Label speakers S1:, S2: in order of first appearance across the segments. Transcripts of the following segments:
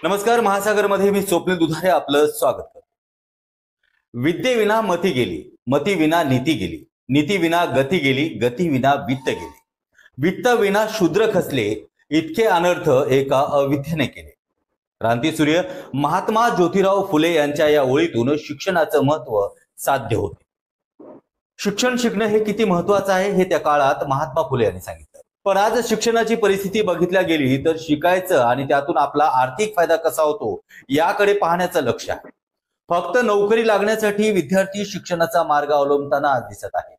S1: नमस्कार. महासागरमध्ये मी स्वप्नील दुधारे आपलं स्वागत करतो. विद्येविना मती गेली, मती विना नीती गेली, नीती विना गती गेली, गती विना वित्त गेली, वित्त विना शूद्र खचले, इतके अनर्थ एका अविद्येने केले. क्रांतीसूर्य महात्मा ज्योतिराव फुले यांच्या या ओळीतून शिक्षणाचं महत्व साध्य होते. शिक्षण शिकणं हे किती महत्वाचं आहे हे त्या काळात महात्मा फुले यांनी सांगितलं. पण आज शिक्षणाची परिस्थिती बघितल्या गेली तर शिकायचं आणि त्यातून आपला आर्थिक फायदा कसा होतो याकडे पाहण्याचं लक्ष आहे. फक्त नोकरी लागण्यासाठी विद्यार्थी शिक्षणाचा मार्ग अवलंबताना आज दिसत आहे.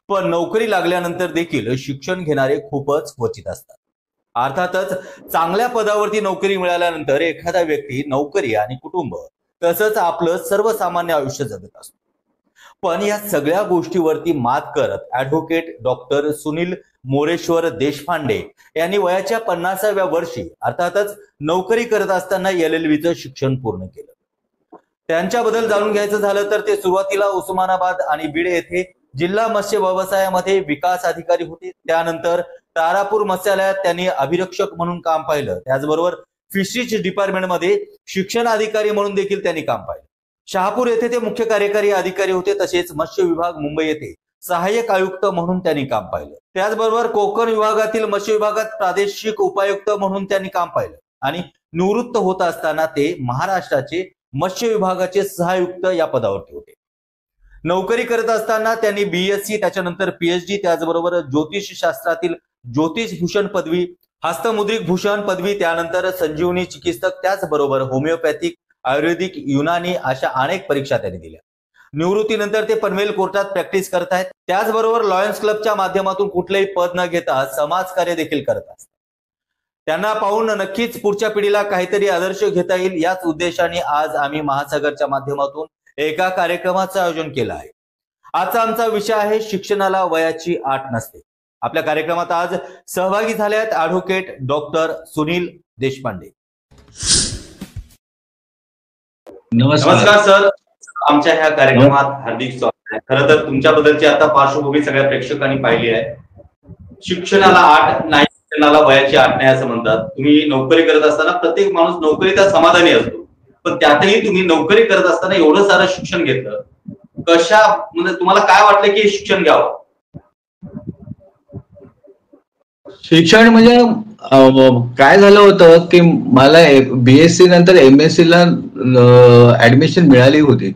S1: पण नोकरी लागल्यानंतर देखील शिक्षण घेणारे खूपच क्वचित असतात. अर्थातच चांगल्या पदावरती नोकरी मिळाल्यानंतर एखादा व्यक्ती नोकरी आणि कुटुंब तसंच आपलं सर्वसामान्य आयुष्य जगत असतो. पण या सगळ्या गोष्टीवरती मात करत ऍडव्होकेट डॉक्टर सुनील मोरेश्वर देशपांडे यांनी वयाच्या 50व्या वर्षी अर्थातच नोकरी करत असताना LLBचं शिक्षण पूर्ण केलं. त्यांच्याबद्दल जाणून घ्यायचं झालं तर ते सुरुवातीला उस्मानाबाद आणि बीड येथे जिल्हा मत्स्य व्यवसायामध्ये विकास अधिकारी होते. त्यानंतर तारापूर मत्स्यालयात त्यांनी अभिरक्षक म्हणून काम पाहिलं. त्याचबरोबर फिशरीज डिपार्टमेंटमध्ये शिक्षण अधिकारी म्हणून देखील त्यांनी काम पाहिलं. शहापूर येथे ते मुख्य कार्यकारी अधिकारी होते. तसेच मत्स्य विभाग मुंबई येथे सहाय्यक आयुक्त म्हणून त्यांनी काम पाहिलं. त्याचबरोबर कोकण विभागातील मत्स्य विभागात प्रादेशिक उपायुक्त म्हणून त्यांनी काम पाहिलं आणि निवृत्त होत असताना ते महाराष्ट्राचे मत्स्य विभागाचे सहायुक्त या पदावरती होते. नोकरी करत असताना त्यांनी BSc, त्याच्यानंतर PhD, त्याचबरोबर ज्योतिष शास्त्रातील ज्योतिषभूषण पदवी, हस्तमुद्रिक भूषण पदवी, त्यानंतर संजीवनी चिकित्सक, त्याचबरोबर होमिओपॅथिक, आयुर्वेदिक, युनानी अशा अनेक परीक्षा त्यांनी दिल्या. निवृत्तीनंतर ते पनवेल कोर्टात प्रॅक्टिस करत आहेत. त्याचबरोबर लॉयन्स क्लबच्या माध्यमातून कुठलेही पद न घेता समाजकार्य देखील करत असतात. त्यांना पाहून नक्कीच पुढच्या पिढीला काहीतरी आदर्श घेता येईल याच उद्देशाने आज आम्ही महासागरच्या माध्यमातून एका कार्यक्रमाचं आयोजन केलं आहे. आजचा आमचा विषय आहे शिक्षणाला वयाची अट नसते. आपल्या कार्यक्रमात आज सहभागी झाले आहेत ऍडव्होकेट डॉक्टर सुनील देशपांडे. नमस्कार सर, आमच्या ह्या कार्यक्रमात हार्दिक स्वागत आहे. खरं तर तुमच्याबद्दलची आता पार्श्वभूमी सगळ्या प्रेक्षकांनी पाहिली आहे. शिक्षणाला अट नाही, शिक्षणाला वयाची अट नाही असं म्हणतात. तुम्ही नोकरी करत असताना प्रत्येक माणूस नोकरीचा समाधानी असतो, पण त्यातही तुम्ही नोकरी करत असताना एवढं सारं शिक्षण घेतलं. कशा म्हणजे तुम्हाला काय वाटलं की शिक्षण घ्यावं?
S2: शिक्षण म्हणजे काय झालं होतं की मला BSc नंतर MSc ला ऍडमिशन मिळाली होती,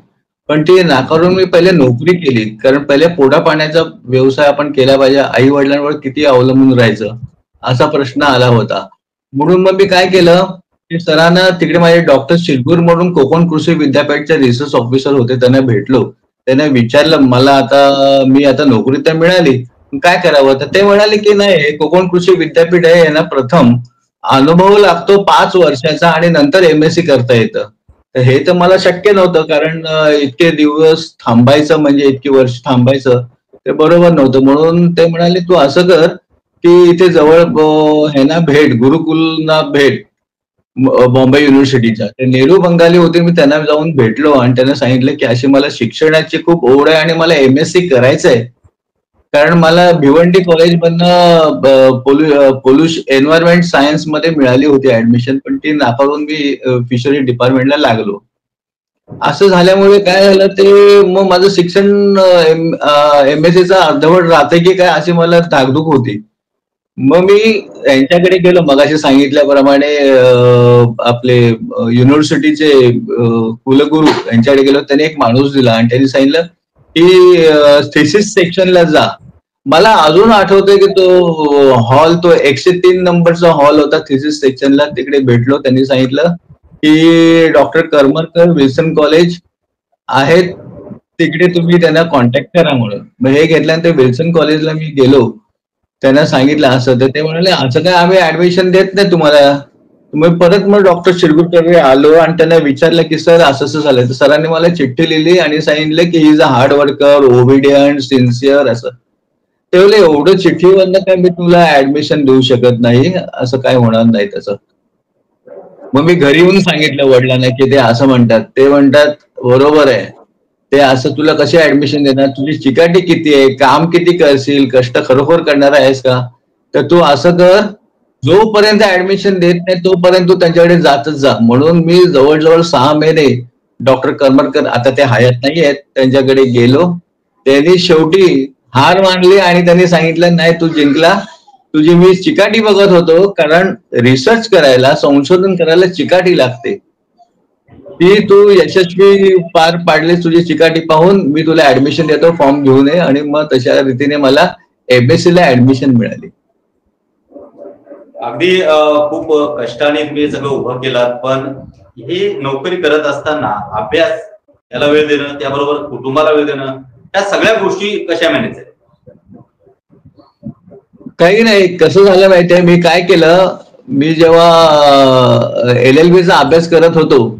S2: पण ती नाकारून मी पहिले नोकरी केली. कारण पहिले पोटा पाण्याचा व्यवसाय आपण केला पाहिजे, आई वडिलांवर किती अवलंबून राहायचं असा प्रश्न आला होता. म्हणून मग मी काय केलं की सरांना तिकडे माझे डॉक्टर शिरपूर म्हणून कोकण कृषी विद्यापीठचे रिसर्च ऑफिसर होते, त्यांना भेटलो. त्यांना विचारलं मला मी आता नोकरी तर मिळाली, काय करावं. तर ते म्हणाले की नाही, कोकण कृषी विद्यापीठ आहे, यांना प्रथम अनुभव लागतो 5 वर्षाचा आणि नंतर MSc करता येतं. तर हे तर मला शक्य नव्हतं, कारण इतके दिवस थांबायचं म्हणजे इतकी वर्ष थांबायचं ते बरोबर नव्हतं. म्हणून ते म्हणाले तू असं कर की इथे जवळ ह्यांना भेट, गुरुकुलना भेट बॉम्बे युनिव्हर्सिटीच्या. ते नेहरू बंगाली होते, मी त्यांना जाऊन भेटलो आणि त्यांना सांगितलं की अशी मला शिक्षणाची खूप ओढ आहे आणि मला MSc करायचंय. कारण मला भिवंडी कॉलेज मधनं एन्व्हायरमेंट सायन्स मध्ये मिळाली होती ऍडमिशन, पण ती नाकारून मी फिशरी डिपार्टमेंटला लागलो. असं झाल्यामुळे काय झालं ते मग माझं शिक्षण MScचा अर्धवट राहते की काय अशी मला धाकधूक होती. मग मी यांच्याकडे गेलो, मगाशी सांगितल्याप्रमाणे आपले युनिव्हर्सिटीचे कुलगुरू यांच्याकडे गेलो. त्यांनी एक माणूस दिला आणि त्यांनी सांगितलं की थिसिस सेक्शनला जा. मला अजून आठवतंय की तो हॉल, तो 103 नंबरचा हॉल होता थिसिस सेक्शनला. तिकडे भेटलो. त्यांनी सांगितलं की डॉक्टर करमरकर विल्सन कॉलेज आहेत, तिकडे तुम्ही त्यांना कॉन्टॅक्ट करा म्हणून. मग हे घेतल्यानंतर विल्सन कॉलेजला मी गेलो. त्यांना सांगितलं असं. तर ते म्हणाले असं काय आम्ही ऍडमिशन देत नाही तुम्हाला. मग परत मग डॉक्टर शिरगुरकडे आलो आणि त्यांना विचारलं की सर असं असं झालं. तर सरांनी मला चिठ्ठी लिहिली आणि सांगितलं की he is a hard worker, obedient, sincere असं. ते बोलले एवढं चिठ्ठीवरनं काय मी तुला ऍडमिशन देऊ शकत नाही, असं काय होणार नाही त्याचं. मग मी घरी येऊन सांगितलं वडिलांना की ते असं म्हणतात. ते म्हणतात बरोबर आहे, ते असं तुला कशी ऍडमिशन देणार, तुझी चिकाटी किती आहे, काम किती करशील, कष्ट खरोखर करणार आहेस का, तर तू असं कर जोपर्यंत ऍडमिशन देत नाही तोपर्यंत तू त्यांच्याकडे जातच जा. म्हणून मी जवळजवळ 6 महिने डॉक्टर करमरकर, आता ते हयात नाही आहेत, त्यांच्याकडे गेलो. त्यांनी शेवटी हार मानली आणि त्यांनी सांगितलं, नाही तू जिंकला, तुझी मी चिकाटी बघत होतो, कारण रिसर्च करायला, संशोधन करायला चिकाटी लागते, ती तू यशस्वी पार पाडलीस. तुझी चिकाटी पाहून मी तुला ऍडमिशन देतो, फॉर्म घेऊन ये. आणि मग तशा रीतीने मला MSc ला ऍडमिशन मिळाली.
S1: अगदी खूप कष्टाने तुम्ही सगळं उभं केलात, पण ही नोकरी करत असताना अभ्यास याला वेळ देणं, त्याबरोबर कुटुंबाला वेळ देणं, या सगळ्या गोष्टी कशा मॅनेज आहेत?
S2: काही नाही, कसं झालं माहितीये, मी काय केलं, मी जेव्हा LLB चा अभ्यास करत होतो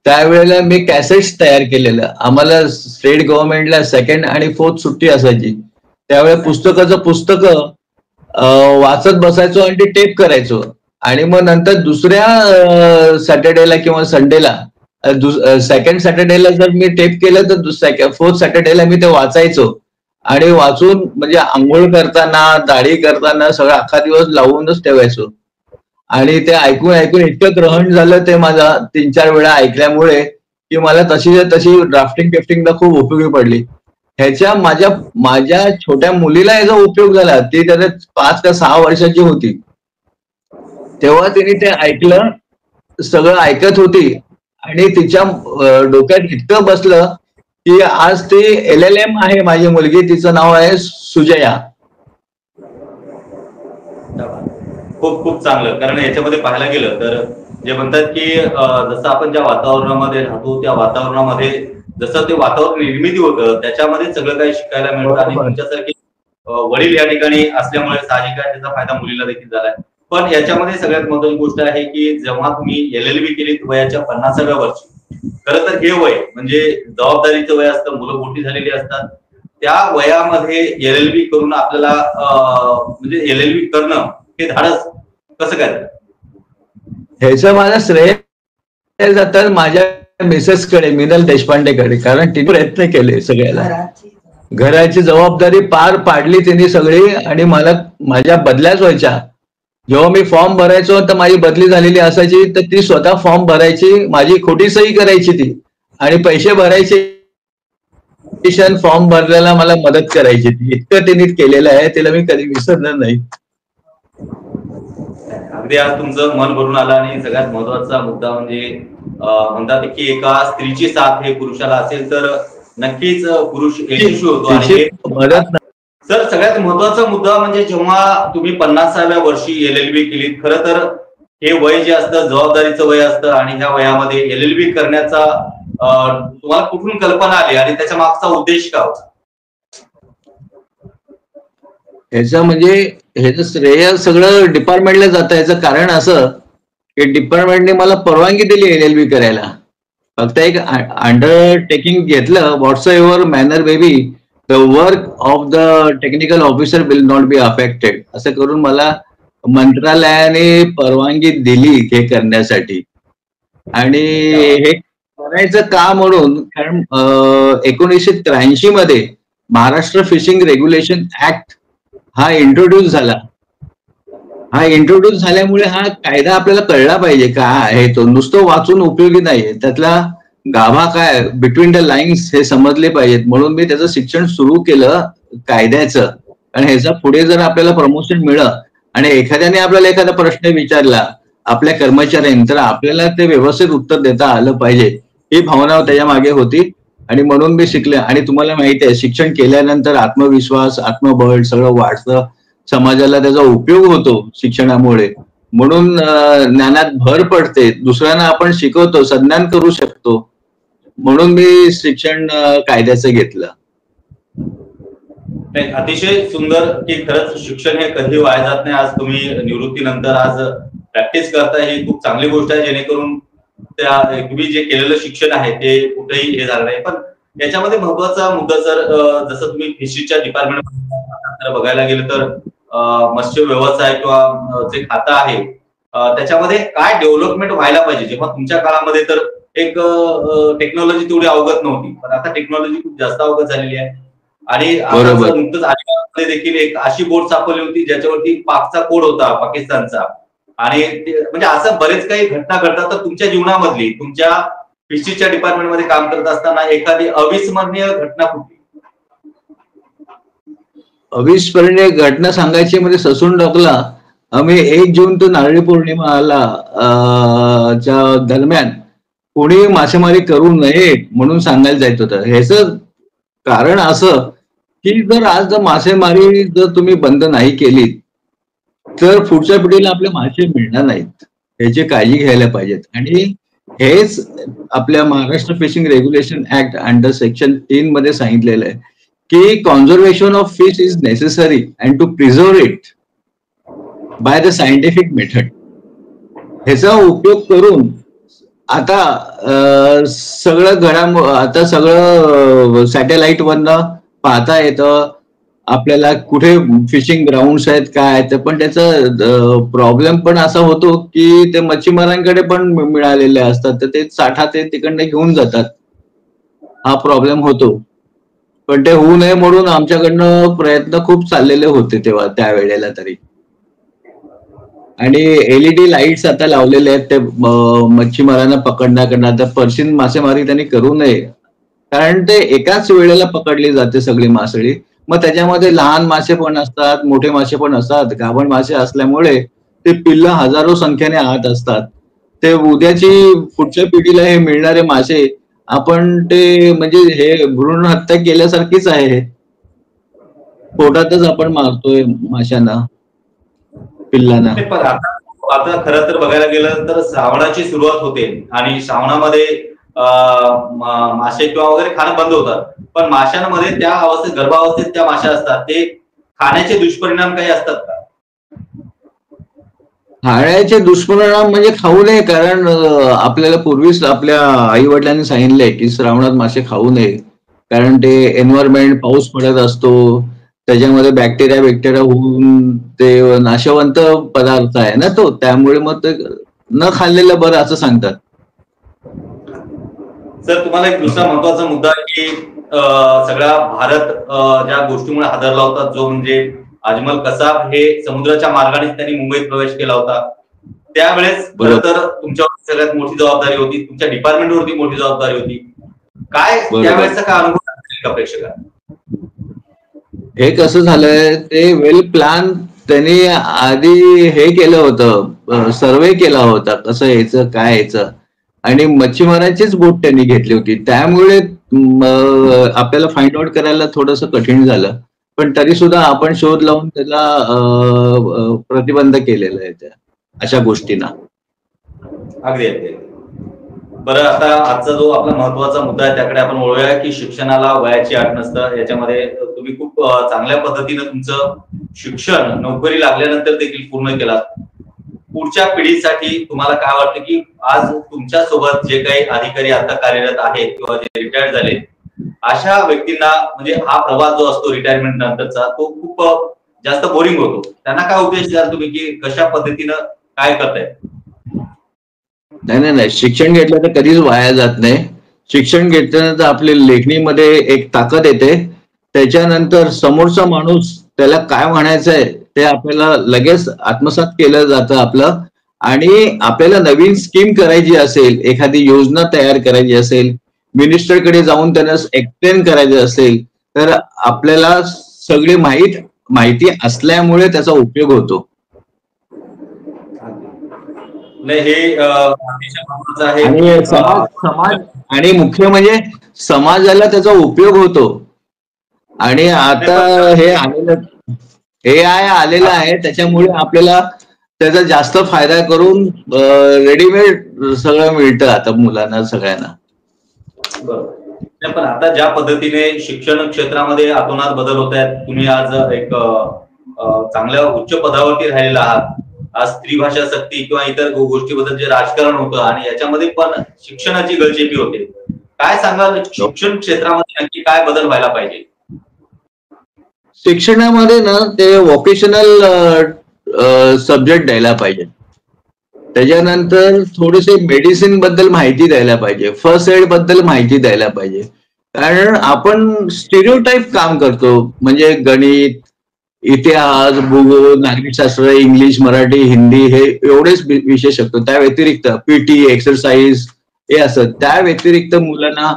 S2: त्यावेळेला मी कॅसेट्स तयार केलेलं. आम्हाला स्टेट गव्हर्नमेंटला 2nd आणि 4th सुट्टी असायची. त्यावेळेला पुस्तक वाचत बसायचो आणि ती टेप करायचो. आणि मग नंतर दुसऱ्या सॅटर्डेला किंवा संडेला, 2nd सॅटर्डेला जर मी टेप केलं तर 4th सॅटर्डेला मी ते वाचायचो. आणि वाचून म्हणजे आंघोळ करताना, दाढी करताना सगळं अख्खा दिवस लावूनच ठेवायचो. आणि ते ऐकून ऐकून इतकं ग्रहण झालं ते माझा 3-4 वेळा ऐकल्यामुळे, की मला तशी ड्राफ्टिंग खूप उपयोगी पडली. ह्याच्या माझ्या छोट्या मुलीला याचा उपयोग झाला. ती त्याला 5 का 6 वर्षाची होती, तेव्हा तिने ते ऐकलं, सगळं ऐकत होती आणि तिच्या डोक्यात इतकं बसलं की आज ती LLM आहे माझी मुलगी, तिचं नाव आहे सुजया.
S1: खूप खूप चांगलं. कारण याच्यामध्ये पाहायला गेलं तर जे म्हणतात की जसं आपण ज्या वातावरणामध्ये राहतो त्या वातावरणामध्ये जसं ते वातावरण निर्मिती होतं त्याच्यामध्ये सगळं काही शिकायला मिळतं. आणि तुमच्यासारखे वडील या ठिकाणी असल्यामुळे साहजिक आहे त्याचा फायदा मुलीला देखील झालाय. पण याच्यामध्ये सगळ्यात महत्वाची गोष्ट आहे की जेव्हा तुम्ही LLB केली वयाच्या 50व्या वर्षी, खरं तर हे वय म्हणजे जबाबदारीचं वय असतं, मुलं मोठी झालेली असतात, त्या वयामध्ये LLB करून आपल्याला म्हणजे LLB करणं हे धाडस कसं काय?
S2: ह्याचं माझं श्रेय जातं माझ्या मिसेसकडे, मिनल देशपांडेकडे, कारण तिने प्रयत्न केले सगळ्याला. घराची जबाबदारी पार पाडली तिने सगळी. आणि मला माझ्या बदल्याच व्हायच्या. जेव्हा मी फॉर्म भरायचो तर माझी बदली झालेली असायची तर ती स्वतः फॉर्म भरायची, माझी खोटी सही करायची ती, आणि पैसे भरायचे, फॉर्म भरल्याला मला मदत करायची ती. इतकं तिने केलेलं आहे, तिला मी कधी विसरणार नाही.
S1: अगदी आज तुमचं मन भरून आलं. आणि सगळ्यात महत्वाचा मुद्दा म्हणजे म्हणतात की एका स्त्रीची साथ हे पुरुषाला असेल तर नक्कीच पुरुष यशस्वी होतो. आणि सर सगळ्यात महत्वाचा मुद्दा म्हणजे जेव्हा तुम्ही 50व्या वर्षी LLB केली, खरं तर हे वय जे असतं जबाबदारीचं वय असतं. आणि ह्या वयामध्ये LLB करण्याचा तुम्हाला कुठून कल्पना आली आणि त्याच्या मागचा उद्देश काय होता?
S2: ह्याचं म्हणजे ह्याचं श्रेय सगळं डिपार्टमेंटला जातं. याचं कारण असं की डिपार्टमेंटने मला परवानगी दिली LLB करायला. फक्त एक अंडरटेकिंग घेतलं, what's your manner baby, the work of the technical officer will not be affected, असं करून मला मंत्रालयाने परवानगी दिली हे करण्यासाठी. आणि हे करायचं का म्हणून, कारण 1983 मध्ये महाराष्ट्र फिशिंग रेग्युलेशन ऍक्ट हा इंट्रोड्यूस झाला. हा इंट्रोड्यूस झाल्यामुळे हा कायदा आपल्याला कळला पाहिजे का आहे तो, नुसतं वाचून उपयोगी नाहीये, त्यातला गाभा काय, बिटवीन द लाईन्स हे समजले पाहिजेत. म्हणून मी त्याचं शिक्षण सुरू केलं कायद्याचं. आणि ह्याचा पुढे जर आपल्याला प्रमोशन मिळलं आणि एखाद्याने आपल्याला एखादा प्रश्न विचारला आपल्या कर्मचाऱ्यांनी, तर आपल्याला ते व्यवस्थित उत्तर देता आलं पाहिजे, ही भावना त्याच्या मागे होती. आणि म्हणून मी शिकले. आणि तुम्हाला माहिती आहे, शिक्षण केल्यानंतर आत्मविश्वास, आत्मबळ सगळं वाढतं, समाजाला त्याचा उपयोग होतो शिक्षणामुळे. म्हणून ज्ञानात भर पडते, दुसऱ्यांना आपण शिकवतो, संज्ञान करू शकतो. म्हणून मी शिक्षण कायद्याचं घेतलं.
S1: अतिशय सुंदर की खरंच शिक्षण हे कधी वाया जात नाही. आज तुम्ही निवृत्तीनंतर आज प्रॅक्टिस करताय, ही खूप चांगली गोष्ट आहे, जेणेकरून त्या तुम्ही जे केलेलं शिक्षण आहे ते कुठेही हे झालं नाही. पण याच्यामध्ये महत्वाचा मुद्दा सर, जसं तुम्ही फिशरीच्या डिपार्टमेंट बघायला गेलं तर मत्स्य व्यवसाय किंवा जे खातं आहे त्याच्यामध्ये काय डेव्हलपमेंट व्हायला पाहिजे. जेव्हा तुमच्या काळामध्ये तर एक टेक्नॉलॉजी तेवढी अवगत नव्हती, पण आता टेक्नॉलॉजी खूप जास्त अवगत झालेली आहे. आणि नुकतंच देखील एक अशी बोट सापडली होती ज्याच्यावरती पाकचा कोड होता पाकिस्तानचा, आणि म्हणजे असं बरेच काही घटना घडतात. तर तुमच्या जीवनामधली, तुमच्या फिशरीच्या डिपार्टमेंटमध्ये काम करत असताना एखादी अविस्मरणीय घटना कुठली?
S2: अविस्मरणीय घटना सांगायची म्हणजे ससून टाकला. आम्ही 1 जून ते नारळी पौर्णिमाला च्या दरम्यान कोणी मासेमारी करू नये म्हणून सांगायला जायचं होतं. ह्याचं कारण असं की जर मासेमारी जर तुम्ही बंद नाही केली तर पुढच्या पिढीला आपले मासे मिळणार नाहीत. ह्याची काळजी घ्यायला पाहिजेत. आणि हेच आपल्या Maharashtra fishing regulation act under section 3 मध्ये सांगितलेलं आहे की conservation of fish is necessary and to preserve it by the scientific method. ह्याचा उपयोग करून आता आता सगळं सॅटेलाइट वरनं पाहता येतं आपल्याला, कुठे फिशिंग ग्राउंड्स आहेत काय आहेत. पण त्याचा प्रॉब्लेम पण असा होतो की ते मच्छीमारांकडे पण मिळालेले असतात, तर ते साठा ते तिकडनं घेऊन जातात. हा प्रॉब्लेम होतो. पण ते होऊ नये म्हणून आमच्याकडनं प्रयत्न खूप चाललेले होते तेव्हा त्यावेळेला तरी. आणि LED लाईट्स आता लावलेले आहेत ते मच्छीमारांना पकडण्याकडनं. तर पर्शियन मासेमारी त्यांनी करू नये, कारण ते एकाच वेळेला पकडली जाते सगळी मासळी. मग त्याच्यामध्ये लहान मासे पण असतात, मोठे मासे पण असतात. गाभण मासे असल्यामुळे ते पिल्लं हजारो संख्येने आत असतात. ते पुढच्या पिढीला हे मिळणारे मासे आपण ते म्हणजे हे भ्रूण हत्या केल्यासारखीच आहे. हे पोटातच आपण मारतोय माशांना, पिल्लांना.
S1: पण आता खरं तर बघायला गेलं तर श्रावणाची सुरुवात होते आणि श्रावणामध्ये मासे किंवा वगैरे खाणं बंद होतात. पण माशांमध्ये त्या अवस्थेत, गर्भावस्थेत त्या माशा असतात, ते खाण्याचे दुष्परिणाम काही असतात का?
S2: खाण्याचे दुष्परिणाम म्हणजे खाऊ नये, कारण आपल्याला पूर्वीच आपल्या आई वडिलांनी सांगितलंय की श्रावणात मासे खाऊ नये, कारण ते एन्व्हायरमेंट, पाऊस पडत असतो, त्याच्यामध्ये बॅक्टेरिया होऊन ते नाशवंत पदार्थ आहे ना तो, त्यामुळे मग ते न खाल्लेलं बरं असं सांगतात.
S1: सर, तुम्हाला एक दुसरा महत्वाचा मुद्दा की सगळा भारत ज्या गोष्टीमुळे हादरला होता, जो म्हणजे अजमल कसाब हे समुद्राच्या मार्गाने त्यांनी मुंबईत प्रवेश केला होता. त्यावेळेस खरं तर तुमच्यावर सगळ्यात मोठी जबाबदारी होती, तुमच्या डिपार्टमेंटवरती मोठी जबाबदारी होती. काय त्यावेळेचा काय अनुभव का प्रेक्षकांना?
S2: हे कसं झालंय, ते वेल प्लॅन त्यांनी आधी हे केलं होतं, सर्वे केला होता कसं यायचं काय यायचं, आणि मच्छीमारांचीच बोट त्यांनी घेतली होती. त्यामुळे आपल्याला फाइंड आउट करायला थोडस कठीण झालं. पण तरी सुद्धा आपण शोध लावून त्याला प्रतिबंध केलेला आहे त्या अशा गोष्टींना.
S1: अगदी अगदी. बरं, आता आजचा जो आपला महत्वाचा मुद्दा आहे त्याकडे आपण वळूया की शिक्षणाला वयाची अट नसतं. याच्यामध्ये तुम्ही खूप चांगल्या पद्धतीनं तुमचं शिक्षण नोकरी लागल्यानंतर देखील पूर्ण केलात. पुढच्या पिढीसाठी तुम्हाला काय वाटतं की आज तुमच्या सोबत जे काही अधिकारी आता कार्यरत आहेत किंवा जे रिटायर्ड झाले, अशा व्यक्तींना म्हणजे हा प्रवास जो असतो रिटायरमेंट नंतरचा, तो खूप जास्त बोरिंग होतो. त्यांना काय उपदेश द्याल तुम्ही की कशा पद्धतीनं काय करताय?
S2: नाही, शिक्षण घेतलं तर कधीच वाया जात नाही. शिक्षण घेतल्यानंतर आपल्या लेखणीमध्ये एक ताकद येते. त्याच्यानंतर समोरचा माणूस त्याला काय म्हणायचंय ते आपल्याला लगेच आत्मसात केलं जातं आपलं. आणि आपल्याला नवीन स्कीम करायची असेल, एखादी योजना तयार करायची असेल, मिनिस्टरकडे जाऊन त्यांना एक्सप्लेन करायचं असेल, तर आपल्याला सगळी माहिती असल्यामुळे त्याचा उपयोग होतो. आणि समाज आणि मुख्य म्हणजे समाजाला त्याचा उपयोग होतो. आणि आता हे AI आलेलं आहे, त्याच्यामुळे आपल्याला त्याचा जास्त फायदा करून रेडीमेड सगळं मिळतं आता मुलांना सगळ्यांना.
S1: बरोबर. पण आता ज्या पद्धतीने शिक्षण क्षेत्रामध्ये अतोनात बदल होत आहेत, तुम्ही आज एक चांगल्या उच्च पदावरती राहिलेला आहात. आज स्त्री भाषा सक्ती किंवा इतर गोष्टीबद्दल जे राजकारण होतं आणि याच्यामध्ये पण शिक्षणाची गळचेपी होते, काय सांगाल शिक्षण क्षेत्रामध्ये नक्की काय बदल व्हायला पाहिजे?
S2: शिक्षणामध्ये ना ते व्होकेशनल सब्जेक्ट द्यायला पाहिजे. त्याच्यानंतर थोडेसे मेडिसिन बद्दल माहिती द्यायला पाहिजे, फर्स्ट एड बद्दल माहिती द्यायला पाहिजे. कारण आपण स्टिरियोटाईप काम करतो, म्हणजे गणित, इतिहास, भूगोल, नागरिकशास्त्र, इंग्लिश, मराठी, हिंदी हे एवढेच विषय शिकतो. त्या व्यतिरिक्त पीटी, एक्सरसाइज हे असत. त्या व्यतिरिक्त मुलांना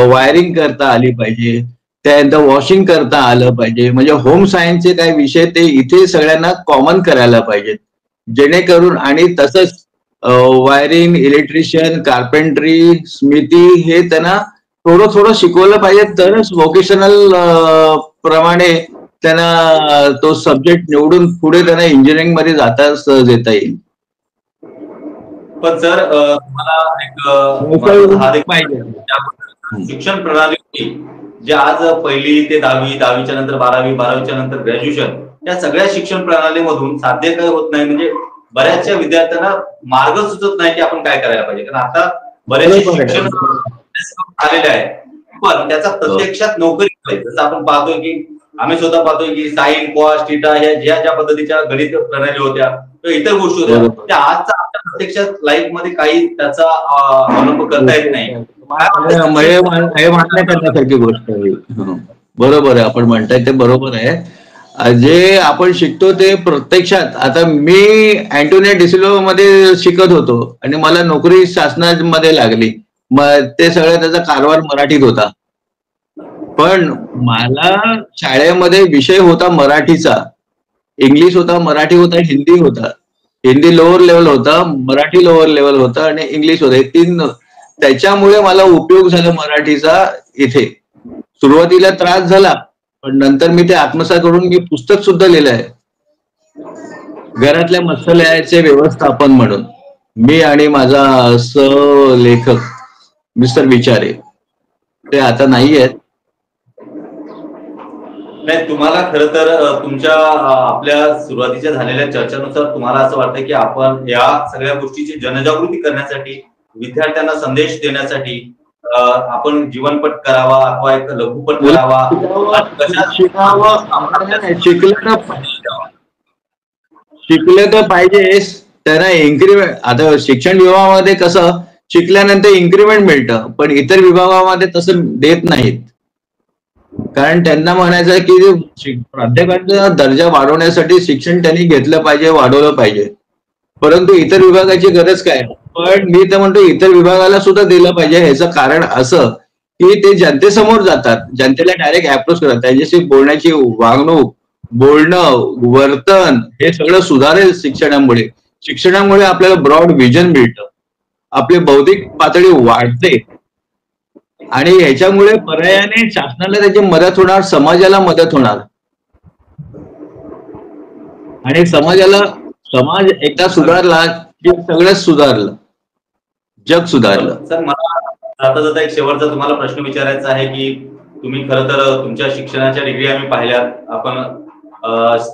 S2: वायरिंग करता आली पाहिजे, त्यानंतर वॉशिंग करता आलं पाहिजे. म्हणजे होम सायन्सचे काही विषय ते इथे सगळ्यांना कॉमन करायला पाहिजेत, जेणेकरून आणि तसंच वायरिंग, इलेक्ट्रिशियन, कार्पेंट्री, स्मिती हे त्यांना थोडं थोडं शिकवलं पाहिजे, तरच व्होकेशनल प्रमाणे त्यांना तो सब्जेक्ट निवडून पुढे त्यांना इंजिनिअरिंग मध्ये जाता सहज येता येईल.
S1: पण सर मला शिक्षण प्रणाली जे आज पहिली ते 10वी, 10वीच्या नंतर 12वी, 12वीच्या नंतर ग्रॅज्युएशन, या सगळ्या शिक्षण प्रणालीमधून साध्य काय होत नाही. म्हणजे बऱ्याचशा विद्यार्थ्यांना मार्ग सुचत नाही की आपण काय करायला पाहिजे. कारण आता बरेचसे शिक्षण आलेले आहे, पण त्याचा प्रत्यक्षात नोकरी जसं आपण पाहतोय की आम्ही स्वतः पाहतोय की साइन, कॉस, थिटा ह्या ज्या पद्धतीच्या गणित प्रणाली होत्या किंवा इतर गोष्टी होत्या, त्या आजचा आपल्या प्रत्यक्षात लाईफ मध्ये काही त्याचा अवलंब करता येत नाही.
S2: मान्य करण्यासारखी गोष्ट आहे. बरोबर आहे, आपण म्हणताय ते बरोबर आहे. जे आपण शिकतो ते प्रत्यक्षात, आता मी अँटोनिया डिसिल्वा मध्ये शिकत होतो आणि मला नोकरी शासनामध्ये लागली. मग ते सगळं त्याचा कारभार मराठीत होता, पण मला शाळेमध्ये विषय होता मराठीचा, इंग्लिश होता, मराठी होता, हिंदी होता. हिंदी लोअर लेवल होता, मराठी लोअर लेवल होता आणि इंग्लिश होता. हे तीन, त्याच्यामुळे मला उपयोग झाला मराठीचा. इथे सुरुवातीला त्रास झाला, पण नंतर मी ते आत्मसात करून मी पुस्तक सुद्धा लिहिलं आहे, घरातल्या मत्स्यालयाचे व्यवस्थापन म्हणून. मी आणि माझा सहलेखक मिस्टर विचारे, ते आता नाही आहेत.
S1: नाही, तुम्हाला खरं तर तुमच्या आपल्या सुरुवातीच्या झालेल्या चर्चेनुसार तुम्हाला असं वाटतं की आपण या सगळ्या गोष्टीची जनजागृती करण्यासाठी, विद्यार्थ्यांना संदेश देण्यासाठी आपण जीवनपट करावा अथवा एक लघुपट करावा,
S2: शिकले तर पाहिजेच. त्यांना इन्क्रीमेंट, आता शिक्षण विभागामध्ये कसं शिकल्यानंतर इन्क्रीमेंट मिळतं, पण इतर विभागामध्ये तसं देत नाहीत. कारण त्यांना म्हणायचं की प्राध्यापकांचा दर्जा वाढवण्यासाठी शिक्षण त्यांनी घेतलं पाहिजे, वाढवलं पाहिजे. परंतु इतर विभागाची गरज काय? पण मी तर म्हणतो इतर विभागाला सुद्धा दिलं पाहिजे. ह्याचं कारण असं की ते जनतेसमोर जातात, जनतेला डायरेक्ट अप्रोच करतात, त्यांच्याशी बोलण्याची वागणूक, बोलणं, वर्तन हे सगळं सुधारेल शिक्षणामुळे. शिक्षणामुळे आपल्याला ब्रॉड विजन मिळतं, आपली बौद्धिक पातळी वाढते आणि ह्याच्यामुळे पर्यायाने शासनाला त्याची मदत होणार, समाजाला मदत होणार. आणि समाज एकदा सुधारला की सगळंच सुधारलं, जग सुधारलं.
S1: सर, मला जाता जाता एक शेवटचा तुम्हाला प्रश्न विचारायचा आहे की तुम्ही खरं तर तुमच्या शिक्षणाच्या डिग्री आम्ही पाहिल्यात, आपण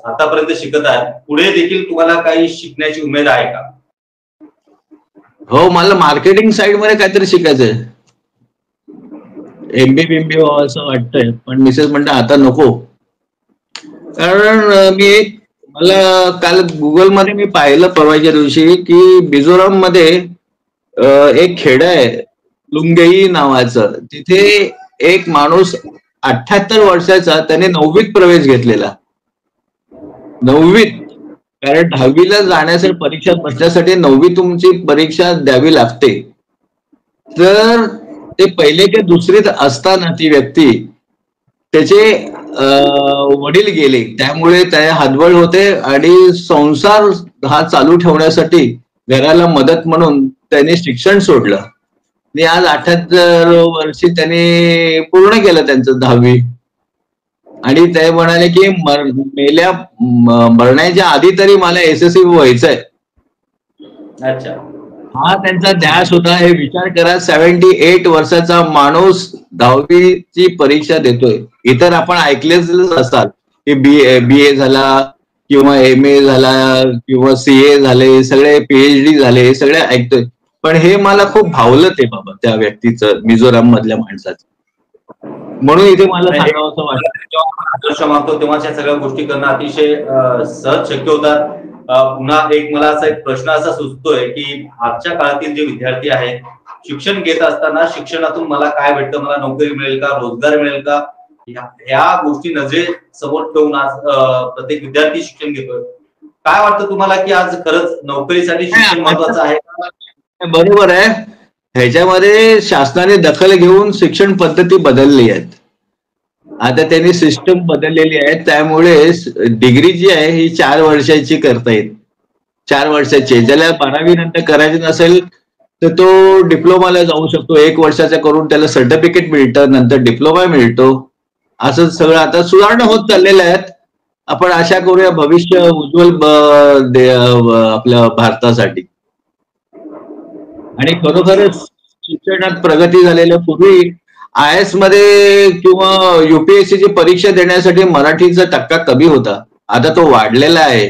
S1: आतापर्यंत शिकत आहात, पुढे देखील तुम्हाला काही शिकण्याची उमेद आहे का?
S2: हो, मला मार्केटिंग साइड मध्ये काहीतरी शिकायचंय, MBA व्हावं असं वाटतंय, पण मिसेस म्हणते आता नको. कारण मला काल गुगल मध्ये मी पाहिलं परवाच्या दिवशी की मिझोराम मध्ये एक खेड आहे लुंगेई नावाचं, तिथे एक माणूस 78 वर्षाचा, त्याने 9वीत प्रवेश घेतलेला. 9वीत, कारण 10वीला जाण्यासाठी परीक्षा बसण्यासाठी 9वी तुमची परीक्षा द्यावी लागते. तर ते पहिले की दुसरीत असताना ती व्यक्ती, त्याचे वडील गेले, त्यामुळे त्या हातबळ होते आणि संसार हा चालू ठेवण्यासाठी घराला मदत म्हणून त्याने शिक्षण सोडलं आणि आज 78 वर्षी त्याने पूर्ण केलं त्यांचं 10वी. आणि ते म्हणाले की मरण्याच्या आधी तरी मला SSC व्हायचंय.
S1: अच्छा,
S2: हा त्यांचा ध्यास होता. हे विचार करा, 78 वर्षाचा माणूस 10वीची परीक्षा देतोय. इतर आपण ऐकलेच असाल की BA झाला किंवा MA झाला किंवा CA झाले, सगळे PhD झाले, सगळे ऐकतोय. पण हे मला खूप भावलं ते बाबा त्या व्यक्तीचं, मिझोराम मधल्या माणसाचं. म्हणून इथे मला सांगावं असं वाटतं,
S1: जेव्हा आदर्श मानतो तेव्हा या सगळ्या गोष्टी करणं अतिशय सहज शक्य होतात. पुन्हा एक मला असा एक प्रश्न असा सुचतोय की आजच्या काळातील जे विद्यार्थी आहेत, शिक्षण घेत असताना शिक्षणातून मला काय भेटतं, मला नोकरी मिळेल का, रोजगार मिळेल का, ह्या गोष्टी नजरेसमोर ठेवून आज प्रत्येक विद्यार्थी शिक्षण घेतोय. काय वाटतं तुम्हाला की आज खरंच नोकरीसाठी शिक्षण महत्वाचं आहे का?
S2: बरोबर आहे. ह्याच्यामध्ये शासनाने दखल घेऊन शिक्षण पद्धती बदलली आहेत. आता त्यांनी सिस्टम बदललेली आहे, त्यामुळे डिग्री जी आहे ही 4 वर्षाची करता येईल. 4 वर्षाची. ज्याला 12वी नंतर करायची नसेल तर तो डिप्लोमाला जाऊ शकतो. 1 वर्षाचा करून त्याला सर्टिफिकेट मिळतं, नंतर डिप्लोमा मिळतो. असं सगळं आता सुधारणा होत चाललेल्या आहेत. आपण आशा करूया भविष्य उज्ज्वल आपल्या भारतासाठी. आणि खरोखरच शिक्षणात प्रगती झालेल्या पूर्वी IAS मध्ये किंवा UPSCची परीक्षा देण्यासाठी मराठीचा टक्का कमी होता. आता तो वाढलेला आहे.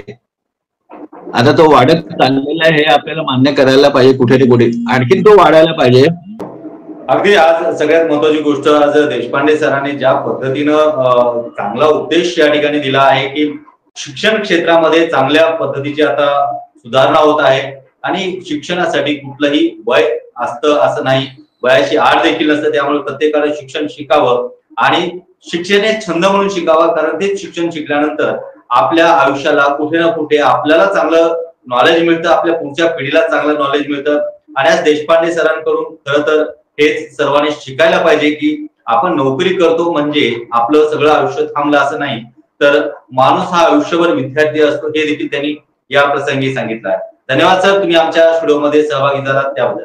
S2: आता तो वाढत चाललेला आहे, हे आपल्याला मान्य करायला पाहिजे. कुठे ना कुठे आणखीन तो वाढायला पाहिजे.
S1: अगदी आज सगळ्यात महत्वाची गोष्ट, आज देशपांडे सरांनी ज्या पद्धतीनं चांगला उद्देश या ठिकाणी दिला आहे की शिक्षण क्षेत्रामध्ये चांगल्या पद्धतीची आता सुधारणा होत आहे आणि शिक्षणासाठी कुठलंही वय असतं असं नाही, वयाची आड देखील नसतं. त्यामुळे प्रत्येकाने शिक्षण शिकावं आणि शिक्षण हे छंद म्हणून शिकावं, कारण तेच शिक्षण शिकल्यानंतर आपल्या आयुष्याला कुठे ना कुठे आपल्याला चांगलं नॉलेज मिळतं, आपल्या पुढच्या पिढीला चांगलं नॉलेज मिळतं. आणि आज देशपांडे सरांकडून खरं तर हेच सर्वांनी शिकायला पाहिजे की आपण नोकरी करतो म्हणजे आपलं सगळं आयुष्य थांबलं असं नाही, तर माणूस हा आयुष्यभर विद्यार्थी असतो, हे देखील त्यांनी या प्रसंगी सांगितलं आहे. धन्यवाद सर, तुम्ही आमच्या स्टुडिओमध्ये सहभागी झालात त्याबद्दल.